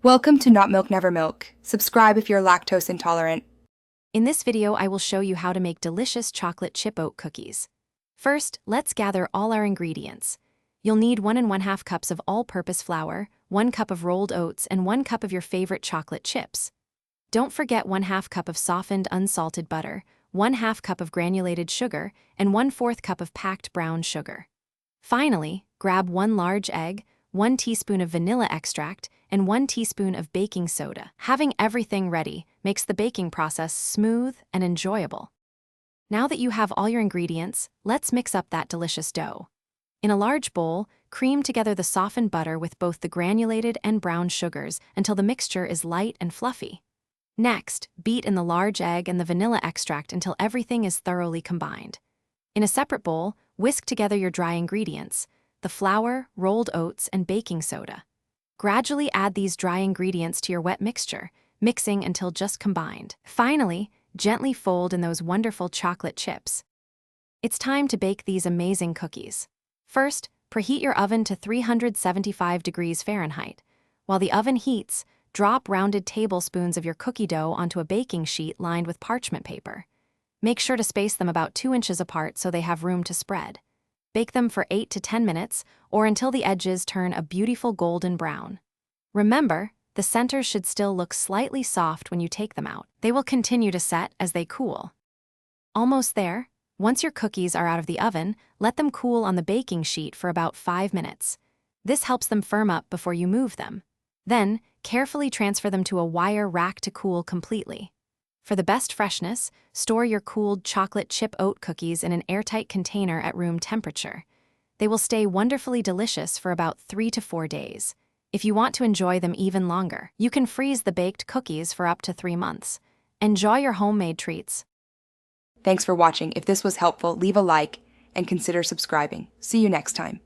Welcome to Not Milk Never Milk. Subscribe if you're lactose intolerant. In this video, I will show you how to make delicious chocolate chip oat cookies. First, let's gather all our ingredients. You'll need 1 1/2 cups of all-purpose flour, 1 cup of rolled oats, and 1 cup of your favorite chocolate chips. Don't forget 1/2 cup of softened unsalted butter, 1/2 cup of granulated sugar, and 1/4 cup of packed brown sugar. Finally, grab 1 large egg, 1 teaspoon of vanilla extract, and 1 teaspoon of baking soda. Having everything ready makes the baking process smooth and enjoyable. Now that you have all your ingredients, let's mix up that delicious dough. In a large bowl, cream together the softened butter with both the granulated and brown sugars until the mixture is light and fluffy. Next, beat in the large egg and the vanilla extract until everything is thoroughly combined. In a separate bowl, whisk together your dry ingredients, the flour, rolled oats, and baking soda. Gradually add these dry ingredients to your wet mixture, mixing until just combined. Finally, gently fold in those wonderful chocolate chips. It's time to bake these amazing cookies. First, preheat your oven to 375 degrees Fahrenheit. While the oven heats, drop rounded tablespoons of your cookie dough onto a baking sheet lined with parchment paper. Make sure to space them about 2 inches apart so they have room to spread. Bake them for 8 to 10 minutes or until the edges turn a beautiful golden brown. Remember, the centers should still look slightly soft when you take them out. They will continue to set as they cool. Almost there. Once your cookies are out of the oven, let them cool on the baking sheet for about 5 minutes. This helps them firm up before you move them. Then, carefully transfer them to a wire rack to cool completely. For the best freshness, store your cooled chocolate chip oat cookies in an airtight container at room temperature. They will stay wonderfully delicious for about 3 to 4 days. If you want to enjoy them even longer, you can freeze the baked cookies for up to 3 months. Enjoy your homemade treats. Thanks for watching. If this was helpful, leave a like and consider subscribing. See you next time.